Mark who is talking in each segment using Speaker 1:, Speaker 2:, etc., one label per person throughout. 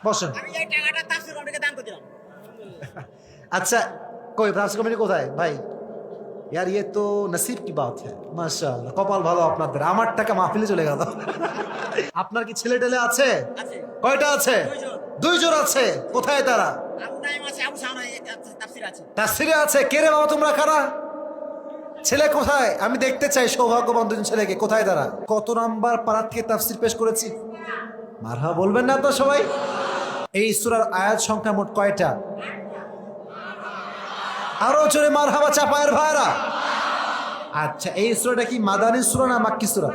Speaker 1: বসেন।
Speaker 2: আমি এই টাকাটা তাফসীর কমিটিকে দান করে দিলাম।
Speaker 1: अच्छा कोई ताफसीर कमेटी কোথায় ভাই? यार ये तो नसीब की बात है माशाআল্লাহ, কপাল ভালো আপনাদের, আমার টাকা মাহফিলে চলে গেল। আপনার কি ছেলে টেলে আছে?
Speaker 2: আছে।
Speaker 1: কয়টা আছে? দুইজন আছে। কোথায় তারা?
Speaker 2: আবু নাইম আছে, আবু শাওন তাফসীর আছে।
Speaker 1: তাফসীরে আছে। কে রে বাবা তোমরা কারা? ছেলে কোথায়? আমি দেখতে চাই সৌভাগ্যবান দুজন ছেলেকে। কোথায় তারা? কত নাম্বার পারাত থেকে তাফসীর পেশ করেছি? মারহাবা বলবেন না তো সবাই? এই সূরার আয়াত সংখ্যা মোট কয়টা? আরো জোরে মারহাবা চাপায়ের ভাইরা। আচ্ছা, এই সূরাটা কি মাদানী সূরা না মাক্কি সূরা?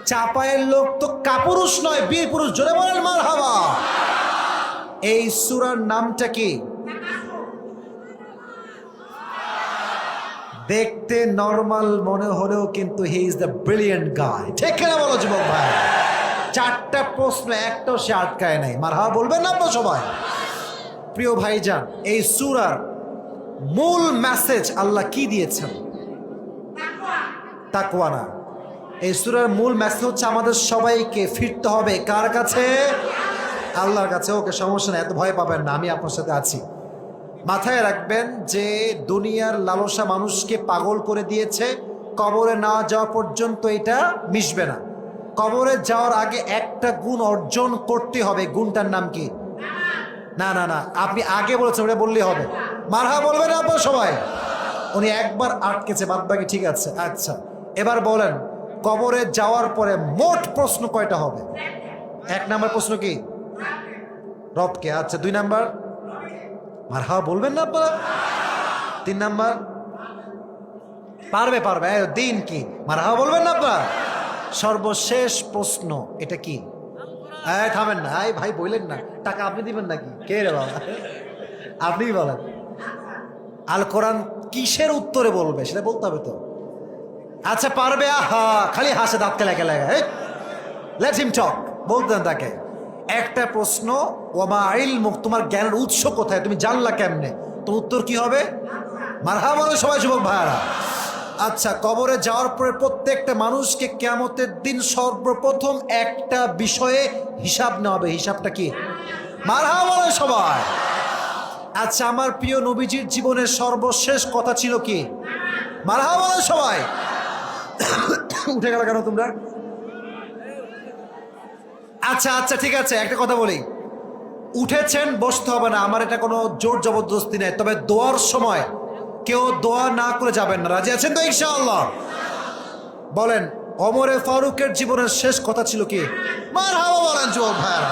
Speaker 1: চাপায়ের লোক তো কাপুরুষ নয়, বীর পুরুষ। জোরে বলেন মারহাবা। এই সূরার নামটা কি? দেখতে নরমাল মনে হলেও কিন্তু হি ইজ দ্য ব্রিলিয়েন্ট গাই। ঠিক না বলো যুবক ভাই? চারটা প্রশ্ন একটাও সে আটকায় নাই। মারহাবা বলবেন না আপনারা সবাই? প্রিয় ভাইজান, এই সূরার মূল মেসেজ আল্লাহ কি দিয়েছেন? তাকওয়া না। এই সূরার মূল মেসেজ হচ্ছে আমাদের সবাইকে ফিরতে হবে কার কাছে? আল্লাহর কাছে। ওকে, সমস্যা নেই, এত ভয় পাবেন না, আমি আপনার সাথে আছি। মাথায় রাখবেন যে দুনিয়ার লালসা মানুষকে পাগল করে দিয়েছে। কবরে না যাওয়া পর্যন্ত এটা মিশবে না। কবরে যাওয়ার আগে একটা গুণ অর্জন করতে হবে। গুণটার নাম কি? না না না, আপনি আগে বলেছেন, ওটা বললেই হবে। মারহাবা বলবেন না আপনারা সবাই? উনি একবার আটকেছে, বাদ বাকি ঠিক আছে। আচ্ছা, এবার বলেন, কবরে যাওয়ার পরে মোট প্রশ্ন কয়টা হবে? এক নাম্বার প্রশ্ন কি? রবকে। আচ্ছা, দুই নাম্বার? মারহাবা বলবেন না আপনারা? তিন নাম্বার? পারবে পারবে। দিন কি? মারহাবা বলবেন না আপনারা? সর্বশেষ প্রশ্ন এটা কি? থামেন না, ভাই বললেন না, টাকা আপনি দিবেন নাকি? কে রে বাবা? আপনিই বলেন। আল কোরআন কিসের উত্তরে বলবে সেটা বলতে হবে তো। আচ্ছা পারবে। আহা, খালি হাসে, দাঁত কেলা লাগা। লেট হিম টক। বলতেন তাকে একটা প্রশ্ন, ওমা ইলমুক, তোমার জ্ঞানের উৎস কোথায়? তুমি জানলা কেমনে? তো উত্তর কি হবে? মারহাবা বলে সবাই যুবক ভাইরা। আচ্ছা, কবরে যাওয়ার পরে প্রত্যেকটা মানুষকে কিয়ামতের দিন সর্বপ্রথম একটা বিষয়ে হিসাব নেওয়া হবে। হিসাবটা কি? মারহাবা বলে সবাই। আচ্ছা, আমার প্রিয় নবীজির জীবনের সর্বশেষ কথা ছিল কি? মারহাবা বলে সবাই। উঠে গেল কেন তোমরা? আচ্ছা আচ্ছা ঠিক আছে, একটা কথা বলি। উঠেছেন, বসতে হবে না, আমার এটা কোনো জোর জবরদস্তি নেই। তবে দোয়ার সময় কেউ দোয়া না করে যাবেন না। রাজি আছেন তো ইনশাআল্লাহ? বলেন, ওমরে ফারুকের জীবনের শেষ কথা ছিল কি? মারহাবা বলেন যুবক ভাইরা।